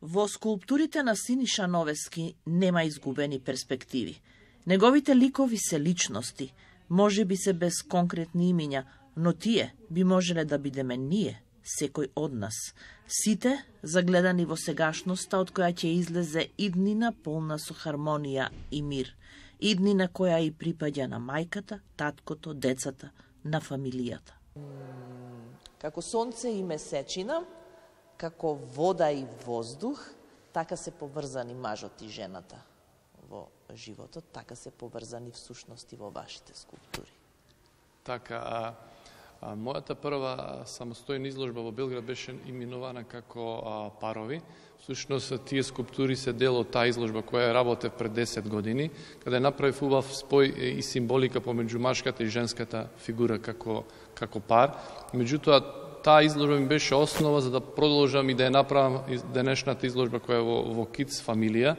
Во скулптурите на Синиша Новески нема изгубени перспективи. Неговите ликови се личности, може би се без конкретни имиња, но тие би можеле да бидеме ние, секој од нас. Сите загледани во сегашноста од која ќе излезе иднина полна со хармонија и мир. Иднина која и припаѓа на мајката, таткото, децата, на фамилијата. Како сонце и месечина, како вода и воздух, така се поврзани мажот и жената во животот, така се поврзани всушности во вашите скулптури. Така, мојата прва самостојна изложба во Белград беше именувана како Парови. Всушност, тие скулптури се дел од таа изложба која работев пред 10 години, каде направив убав спој и символика помеѓу машката и женската фигура како пар. Меѓутоа, таа изложба ми беше основа за да продолжам и да ја направам денешната изложба која е во Kids фамилија.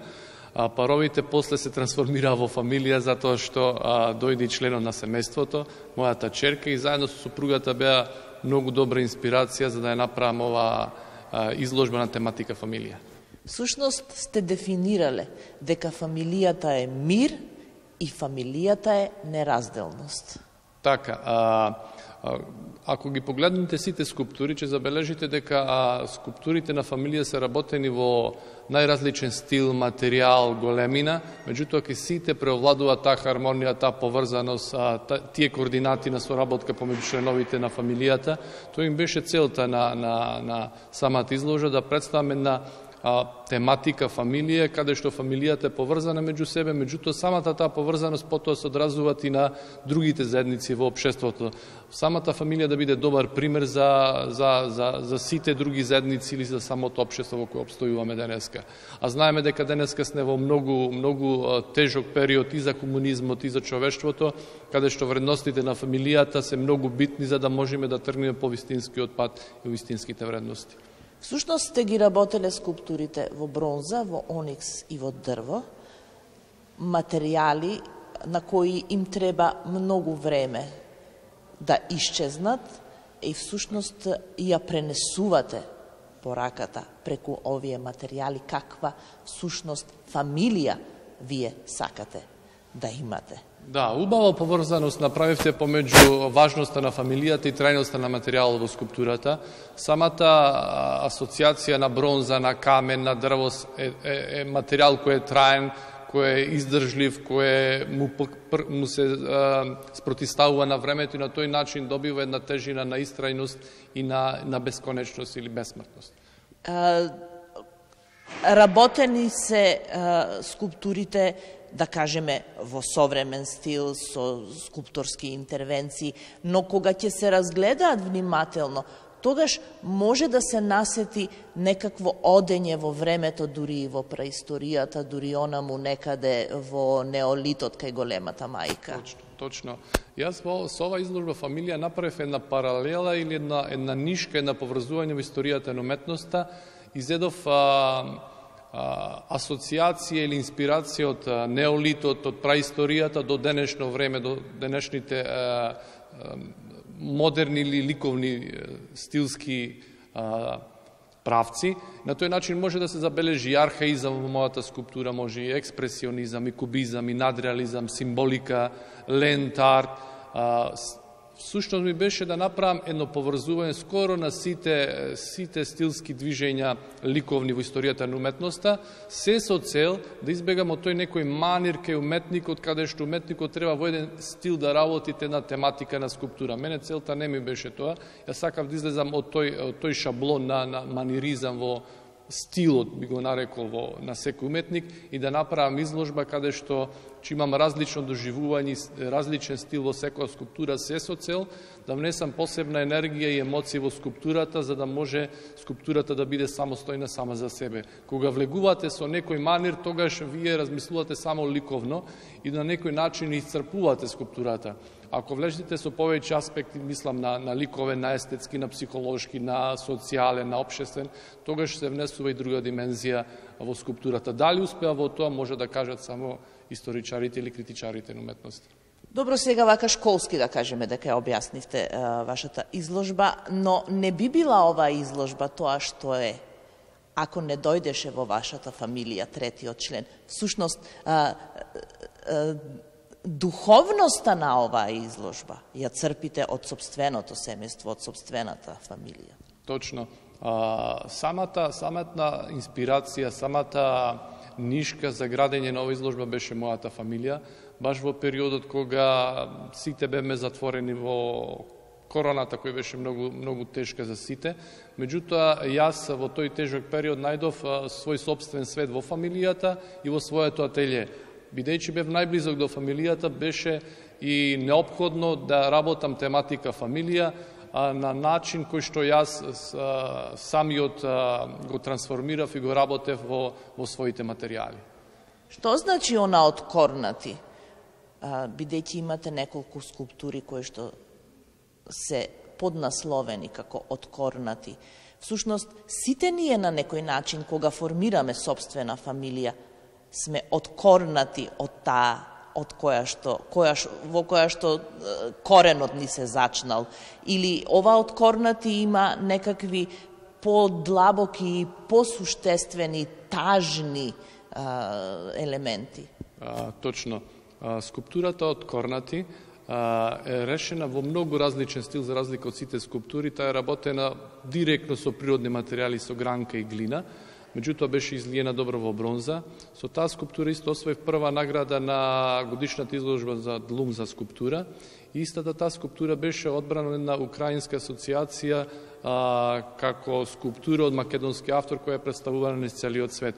Паровите после се трансформираа во фамилија затоа што дојде членот на семејството, мојата черка, и заедно со супругата беа многу добра инспирација за да ја направам оваа изложба на тематика фамилија. Всушност сте дефинирале дека фамилијата е мир и фамилијата е неразделност. Така, ако ги погледнете сите скулптури, ќе забележите дека скулптурите на фамилија се работени во најразличен стил, материјал, големина, меѓутоа ке сите преовладува таа хармонија, таа поврзаност, тие координати на соработка помеѓу членовите на фамилијата. Тоа им беше целта на самата изложба, да представаме една тематика фамилија, каде што фамилијата е поврзана меѓу себе, меѓутоа самата таа поврзаност потоа се одразуваат и на другите заедници во општеството. Самата фамилија да биде добар пример за сите други заедници или за самото општество во кое обстојуваме денеска. А знаеме дека денеска сме во многу тежок период и за комунизмот и за човештвото, каде што вредностите на фамилијата се многу битни за да можеме да тргнеме по вистинскиот пат и вистинските вредности. Всушност сте ги работеле скулптурите во бронза, во оникс и во дрво, материјали на кои им треба многу време да исчезнат и всушност ја пренесувате пораката преку овие материјали, каква всушност фамилија вие сакате да имате. Да, убава поврзаност направивте помеѓу важноста на фамилијата и трајноста на материјалот во скулптурата. Самата асоциација на бронза, на камен, на дрво е материјал кој е траен, кој е издржлив, кој му се спротиставува на времето и на тој начин добива една тежина на истрајност и на бесконечност или бесмртност. Работени се скулптурите, да кажеме, во современ стил, со скулпторски интервенции, но кога ќе се разгледаат внимателно, тогаш може да се насети некакво одење во времето, дури и во преисторијата, дури онаму некаде во неолитот кај големата мајка. Точно. Јас со ова изложба фамилија направив една паралела или една нишка, една поврзување во историјата на уметноста. Изедов асоциација или инспирација од неолитот, од праисторијата до денешно време, до денешните модерни или ликовни стилски правци. На тој начин може да се забележи архаизам во мојата скулптура, може и експресионизам, и кубизам, и надреализам, символика, ленд арт. Всушност ми беше да направам едно поврзување скоро на сите стилски движења ликовни во историјата на уметноста, се со цел да избегам од тој некој манир кај уметникот, каде што уметникот треба во еден стил да работите на тематика на скулптура. Мене целта не ми беше тоа. Јас сакав да излезам од тој шаблон на маниризам во стилот, би го нарекол, на секој уметник и да направам изложба каде што че имам различно доживување, различен стил во секоја скулптура, се со цел да внесам посебна енергија и емоции во скулптурата, за да може скулптурата да биде самостојна сама за себе. Кога влегувате со некој манир, тогаш вие размислувате само ликовно и на некој начин исцрпувате скулптурата. Ако влезете со повеќе аспекти, мислам на ликовен, на естетски, на психолошки, на социјален, на општествен, тогаш се внесува и друга димензија во скулптурата. Дали успеа во тоа, може да кажат само историчарите или критичарите на уметноста. Добро, сега вака школски да кажеме дека ја објаснивте вашата изложба, но не би била оваа изложба тоа што е ако не дојдеше во вашата фамилија третиот член. Всушност, духовноста на оваа изложба ја црпите од собственото семејство, од собствената фамилија. Точно. Самата инспирација, самата нишка за градење на оваа изложба беше мојата фамилија, баш во периодот кога сите беме затворени во короната, кој беше многу тешка за сите. Меѓутоа, јас во тој тежок период најдов свој собствен свет во фамилијата и во своето ателје. Бидејќи бев најблизок до фамилијата, беше и неопходно да работам тематика фамилија на начин кој што јас самиот го трансформирав и го работев во своите материјали. Што значи она од корнати? Бидејќи имате неколку скулптури кои што се поднасловени како откорнати. Всушност, сите ние на некој начин, кога формираме собствена фамилија, сме откорнати од таа во која што коренот ни се зачнал. Или ова откорнати има некакви подлабоки и посуштествени, тажни елементи. Точно. Скулптурата од корнати е решена во многу различен стил, за разлика од сите скулптури. Таа е работена директно со природни материјали, со гранка и глина. Меѓутоа беше излиена добро во бронза. Со таа скулптура исто освоив прва награда на годишната изложба за Длум за скулптура. Истата таа скулптура беше одбрана на Украинска асоциација како скулптура од македонски автор која е представувана низ целиот свет.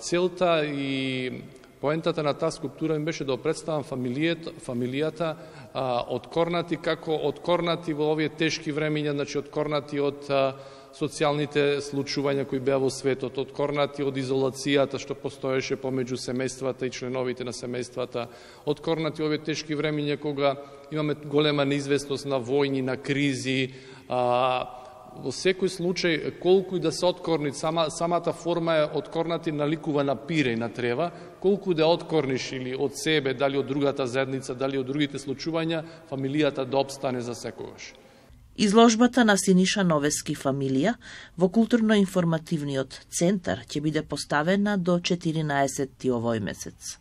Целта и поентата на таа скулптура ми беше да представам фамилијата откорнати како откорнати во овие тешки времиња, значи откорнати од социјалните случувања кои беа во светот, откорнати од изолацијата што постоеше помеѓу семејствата и членовите на семејствата, откорнати овие тешки времиња кога имаме голема неизвестност на војни, на кризи. Во секој случај, колку и да се откорни, самата форма е откорнати наликува на пире и на трева, колку да откорниш или од себе, дали од другата заедница, дали од другите случувања, фамилијата да обстане за секогаш. Изложбата на Синиша Новески фамилија во културно-информативниот центар ќе биде поставена до 14 овој месец.